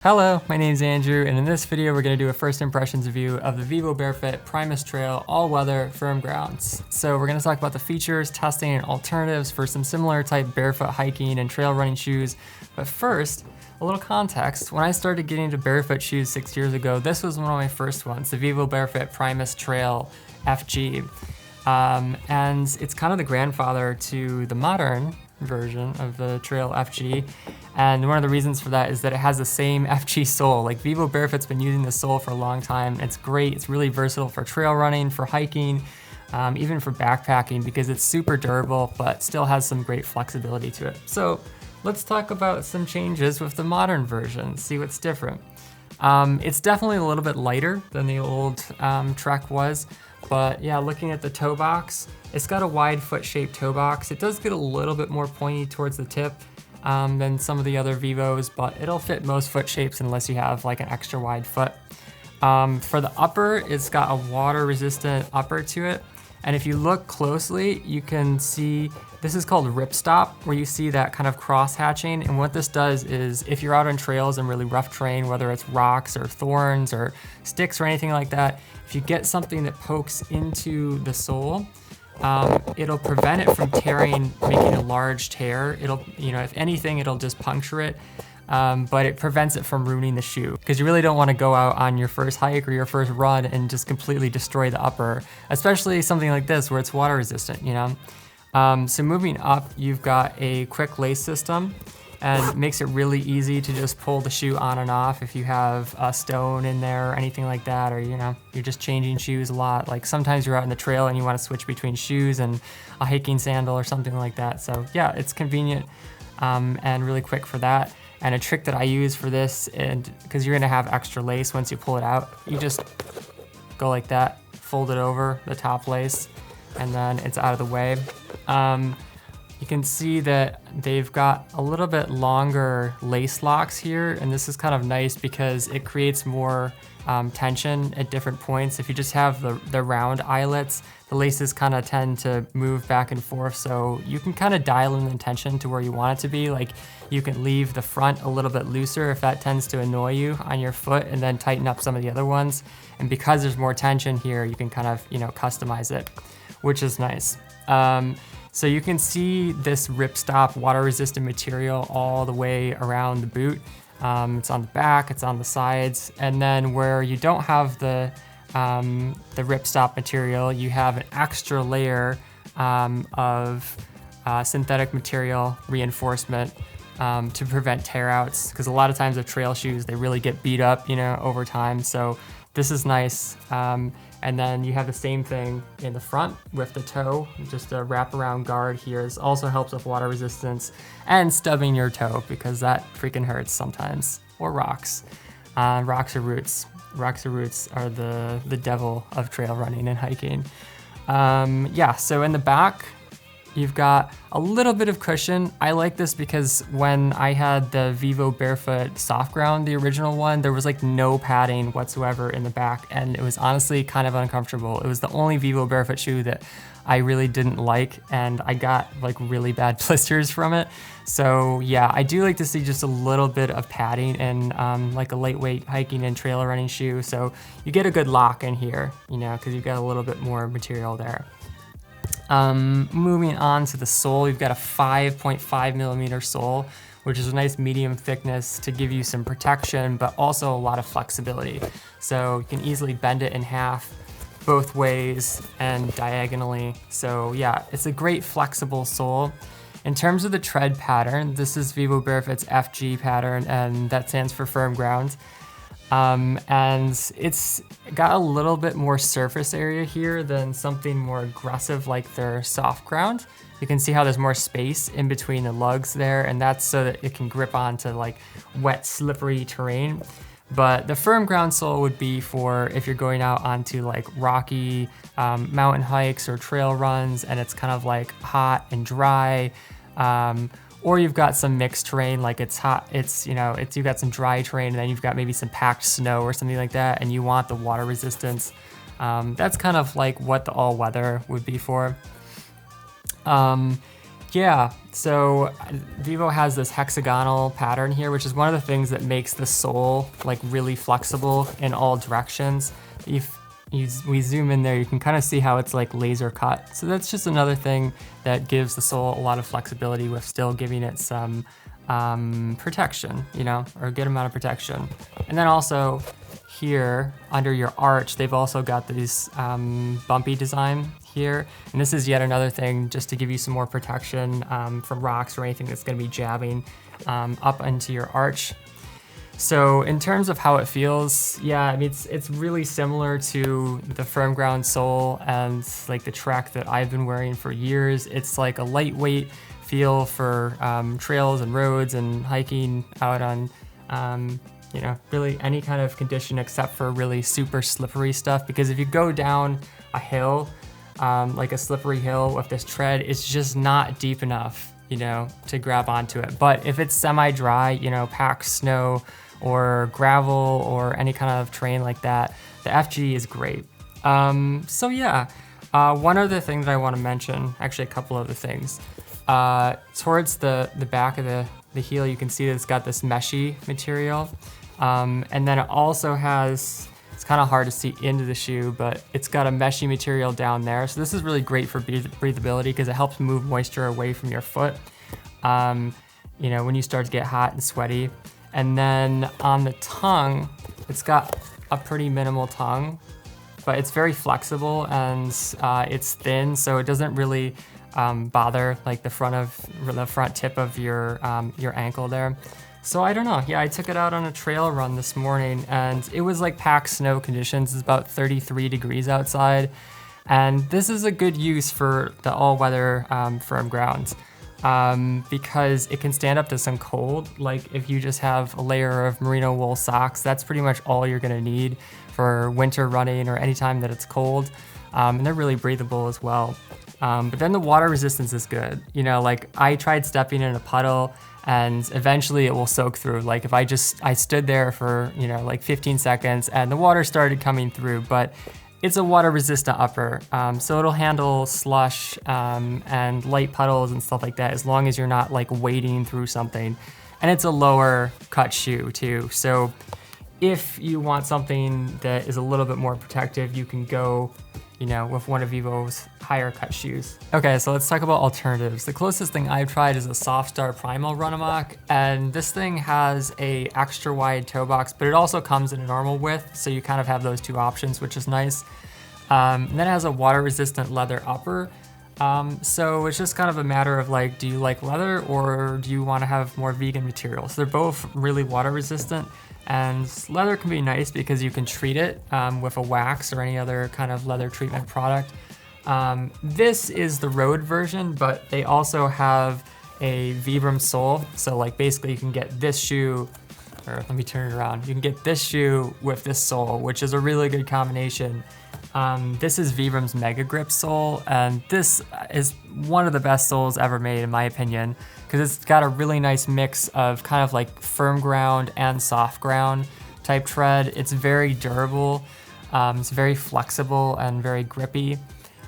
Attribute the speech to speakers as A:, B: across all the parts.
A: Hello, my name is Andrew, and in this video we're going to do a first impressions review of the Vivo Barefoot PRIMUS Trail All-Weather Firm Grounds. So we're going to talk about the features, testing, and alternatives for some similar type barefoot hiking and trail running shoes. But first, a little context. When I started getting into barefoot shoes 6 years ago, this was one of my first ones, the Vivo Barefoot PRIMUS Trail FG. And it's kind of the grandfather to the modern version of the Trail FG. And one of the reasons for that is that it has the same FG sole. Like Vivo Barefoot's been using this sole for a long time. It's great, it's really versatile for trail running, for hiking, even for backpacking because it's super durable, but still has some great flexibility to it. So let's talk about some changes with the modern version, see what's different. It's definitely a little bit lighter than the old Trek was, but yeah, looking at the toe box, it's got a wide foot shaped toe box. It does get a little bit more pointy towards the tip than some of the other Vivos, but it'll fit most foot shapes unless you have like an extra wide foot. For the upper, it's got a water resistant upper to it. And if you look closely, you can see, this is called ripstop, where you see that kind of cross hatching. And what this does is if you're out on trails and really rough terrain, whether it's rocks or thorns or sticks or anything like that, if you get something that pokes into the sole, it'll prevent it from tearing, making a large tear. It'll, if anything, it'll just puncture it. But it prevents it from ruining the shoe because you really don't want to go out on your first hike or your first run and just completely destroy the upper, especially something like this where it's water resistant, So moving up, you've got a quick lace system and it makes it really easy to just pull the shoe on and off if you have a stone in there or anything like that, or you're just changing shoes a lot. Like sometimes you're out in the trail and you want to switch between shoes and a hiking sandal or something like that. So yeah, it's convenient and really quick for that. And a trick that I use for this, and because you're gonna have extra lace once you pull it out, you just go like that, fold it over the top lace, and then it's out of the way. You can see that they've got a little bit longer lace locks here, and this is kind of nice because it creates more tension at different points. If you just have the round eyelets, the laces kind of tend to move back and forth, so you can kind of dial in the tension to where you want it to be. Like you can leave the front a little bit looser if that tends to annoy you on your foot, and then tighten up some of the other ones. And because there's more tension here, you can kind of customize it, which is nice. So you can see this ripstop water resistant material all the way around the boot. It's on the back, it's on the sides, and then where you don't have the ripstop material, you have an extra layer of synthetic material reinforcement to prevent tear outs, because a lot of times with trail shoes, they really get beat up, over time. So this is nice. And then you have the same thing in the front with the toe, just a wraparound guard here. This also helps with water resistance and stubbing your toe because that freaking hurts sometimes. Or rocks. Rocks or roots. Rocks or roots are the devil of trail running and hiking. Yeah, so in the back, you've got a little bit of cushion. I like this because when I had the Vivo Barefoot Soft Ground, the original one, there was like no padding whatsoever in the back, and it was honestly kind of uncomfortable. It was the only Vivo Barefoot shoe that I really didn't like, and I got like really bad blisters from it. So yeah, I do like to see just a little bit of padding in like a lightweight hiking and trail running shoe. So you get a good lock in here, because you've got a little bit more material there. Moving on to the sole, you've got a 5.5 millimeter sole, which is a nice medium thickness to give you some protection, but also a lot of flexibility. So you can easily bend it in half both ways and diagonally. So yeah, it's a great flexible sole. In terms of the tread pattern, this is Vivo Barefoot's FG pattern, and that stands for firm ground. And it's got a little bit more surface area here than something more aggressive like their soft ground. You can see how there's more space in between the lugs there, and that's so that it can grip onto like wet, slippery terrain. But the firm ground sole would be for if you're going out onto like rocky mountain hikes or trail runs, and it's kind of like hot and dry. Or you've got some mixed terrain, like it's hot, you've got some dry terrain, and then you've got maybe some packed snow or something like that, and you want the water resistance. That's kind of like what the all-weather would be for. Yeah, so Vivo has this hexagonal pattern here, which is one of the things that makes the sole like really flexible in all directions. If we zoom in there, you can kind of see how it's like laser cut. So that's just another thing that gives the sole a lot of flexibility with still giving it some protection, you know, or a good amount of protection. And then also here under your arch, they've also got these bumpy design here. And this is yet another thing just to give you some more protection from rocks or anything that's gonna be jabbing up into your arch. So in terms of how it feels, yeah, I mean, it's really similar to the firm ground sole and like the Trek that I've been wearing for years. It's like a lightweight feel for trails and roads and hiking out on, you know, really any kind of condition except for really super slippery stuff. Because if you go down a hill, like a slippery hill with this tread, it's just not deep enough, you know, to grab onto it. But if it's semi-dry, you know, packed snow or gravel or any kind of terrain like that, the FG is great. So yeah, one other thing that I want to mention, actually a couple other things. Towards the back of the heel, you can see that it's got this meshy material. And then it also has, it's kind of hard to see into the shoe, but it's got a meshy material down there. So this is really great for breathability because it helps move moisture away from your foot, you know, when you start to get hot and sweaty. And then on the tongue, it's got a pretty minimal tongue, but it's very flexible and it's thin, so it doesn't really bother like the front tip of your ankle there. So I don't know, yeah, I took it out on a trail run this morning and it was like packed snow conditions. It's about 33 degrees outside. And this is a good use for the all-weather firm grounds because it can stand up to some cold. Like if you just have a layer of merino wool socks, that's pretty much all you're gonna need for winter running or any time that it's cold. And they're really breathable as well. But then the water resistance is good. You know, like I tried stepping in a puddle and eventually it will soak through. Like if I stood there for, you know, like 15 seconds and the water started coming through, but it's a water resistant upper. So it'll handle slush and light puddles and stuff like that as long as you're not like wading through something. And it's a lower cut shoe too. So if you want something that is a little bit more protective, you can go, you know, with one of Vivo's higher cut shoes. Okay, so let's talk about alternatives. The closest thing I've tried is a Softstar Primal Run Amok, and this thing has a extra wide toe box, but it also comes in a normal width, so you kind of have those two options, which is nice. And then it has a water resistant leather upper. So it's just kind of a matter of like, do you like leather or do you want to have more vegan materials? They're both really water resistant. And leather can be nice because you can treat it with a wax or any other kind of leather treatment product. This is the road version, but they also have a Vibram sole. So like basically you can get this shoe, or let me turn it around. You can get this shoe with this sole, which is a really good combination. This is Vibram's Mega Grip sole, and this is one of the best soles ever made in my opinion, because it's got a really nice mix of kind of like firm ground and soft ground type tread. It's very durable, it's very flexible and very grippy.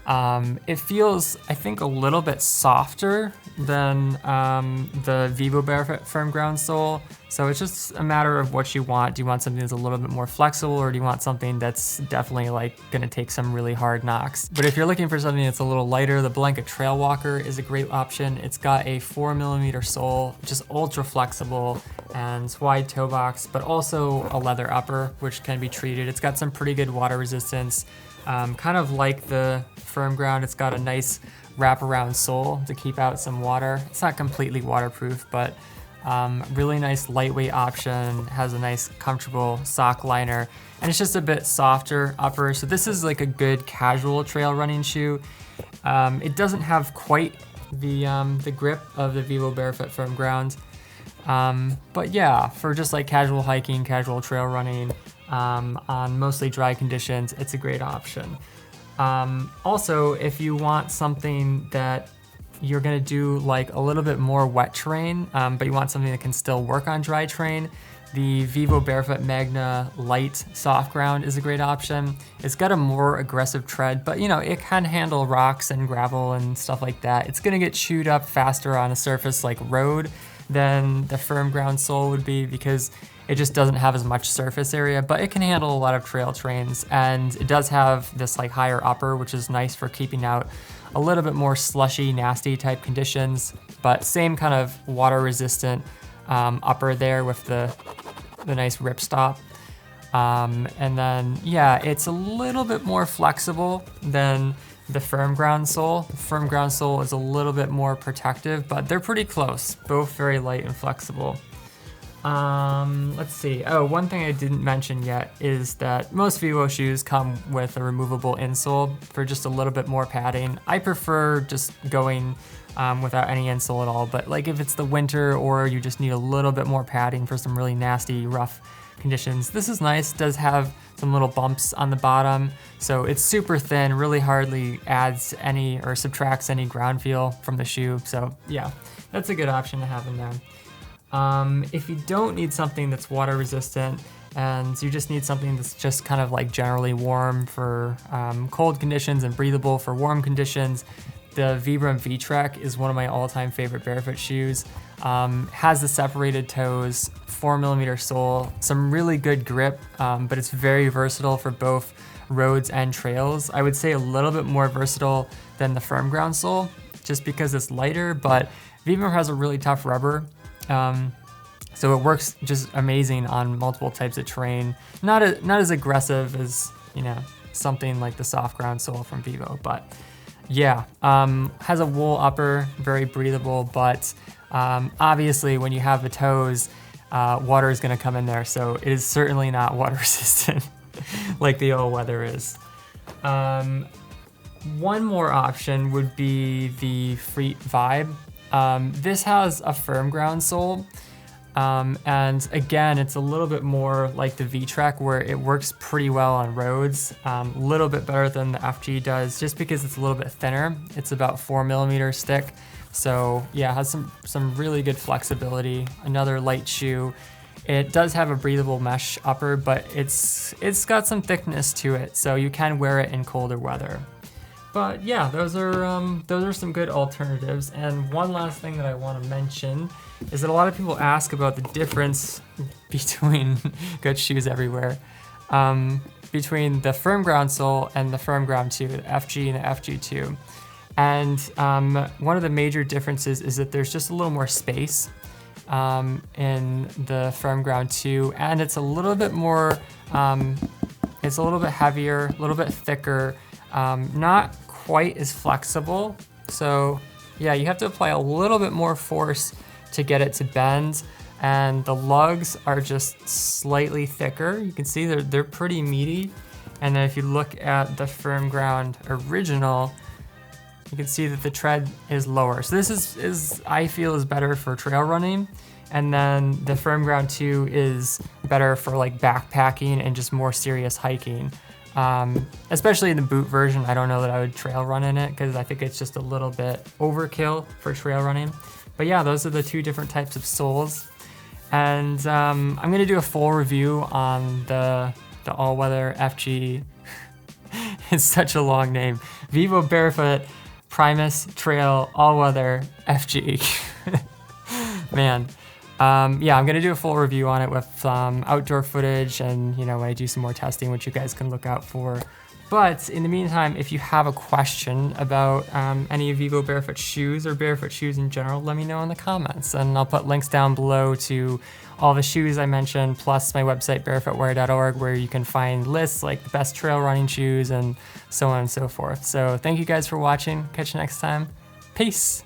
A: It feels, I think, a little bit softer than the Vivo Barefoot firm ground sole. So it's just a matter of what you want. Do you want something that's a little bit more flexible, or do you want something that's definitely like gonna take some really hard knocks? But if you're looking for something that's a little lighter, the Blanket Trail Walker is a great option. It's got a 4mm sole, just ultra flexible and wide toe box, but also a leather upper, which can be treated. It's got some pretty good water resistance. Kind of like the firm ground, it's got a nice wraparound sole to keep out some water. It's not completely waterproof, but really nice lightweight option, has a nice comfortable sock liner, and it's just a bit softer upper. So this is like a good casual trail running shoe. It doesn't have quite the grip of the Vivo Barefoot firm ground. But yeah, for just like casual hiking, casual trail running, on mostly dry conditions, it's a great option. Also, if you want something that you're gonna do like a little bit more wet terrain, but you want something that can still work on dry terrain, the Vivo Barefoot Magna Light Soft Ground is a great option. It's got a more aggressive tread, but you know, it can handle rocks and gravel and stuff like that. It's gonna get chewed up faster on a surface like road than the firm ground sole would be because it just doesn't have as much surface area, but it can handle a lot of trail terrains, and it does have this like higher upper, which is nice for keeping out a little bit more slushy, nasty type conditions, but same kind of water resistant upper there with the nice ripstop. And then, yeah, it's a little bit more flexible than the firm ground sole. The firm ground sole is a little bit more protective, but they're pretty close, both very light and flexible. Let's see. Oh, one thing I didn't mention yet is that most Vivo shoes come with a removable insole for just a little bit more padding. I prefer just going without any insole at all, but like if it's the winter or you just need a little bit more padding for some really nasty, rough conditions, this is nice. It does have some little bumps on the bottom, so it's super thin, really hardly adds any or subtracts any ground feel from the shoe. So yeah, that's a good option to have in there. If you don't need something that's water resistant and you just need something that's just kind of like generally warm for cold conditions and breathable for warm conditions, the Vibram V-Trek is one of my all-time favorite barefoot shoes. Has the separated toes, 4mm sole, some really good grip, but it's very versatile for both roads and trails. I would say a little bit more versatile than the firm ground sole, just because it's lighter, but Vibram has a really tough rubber. So it works just amazing on multiple types of terrain. Not as aggressive as, you know, something like the soft ground sole from Vivo, but yeah, has a wool upper, very breathable, but obviously when you have the toes, water is gonna come in there, so it is certainly not water resistant like the all-weather is. One more option would be the Freet Vibe. This has a firm ground sole, and again, it's a little bit more like the V-Trek where it works pretty well on roads, a little bit better than the FG does, just because it's a little bit thinner. It's about 4mm thick, so yeah, it has some really good flexibility. Another light shoe. It does have a breathable mesh upper, but it's got some thickness to it, so you can wear it in colder weather. But yeah, those are some good alternatives. And one last thing that I want to mention is that a lot of people ask about the difference between good shoes everywhere, between the firm ground sole and the firm ground 2, the FG and the FG2. And one of the major differences is that there's just a little more space in the firm ground 2, and it's a little bit more, it's a little bit heavier, a little bit thicker. Not quite as flexible. So yeah, you have to apply a little bit more force to get it to bend, and the lugs are just slightly thicker. You can see they're pretty meaty. And then if you look at the firm ground original, you can see that the tread is lower. So this is I feel is better for trail running. And then the firm ground 2 is better for like backpacking and just more serious hiking. Especially in the boot version, I don't know that I would trail run in it because I think it's just a little bit overkill for trail running. But yeah, those are the two different types of soles. And I'm gonna do a full review on the all-weather FG. It's such a long name. Vivo Barefoot PRIMUS Trail All-Weather FG. Man. Yeah, I'm gonna do a full review on it with outdoor footage and, you know, when I do some more testing, which you guys can look out for. But in the meantime, if you have a question about any Vivo Barefoot shoes or Barefoot shoes in general, let me know in the comments. And I'll put links down below to all the shoes I mentioned, plus my website, barefootwear.org, where you can find lists like the best trail running shoes and so on and so forth. So thank you guys for watching. Catch you next time. Peace.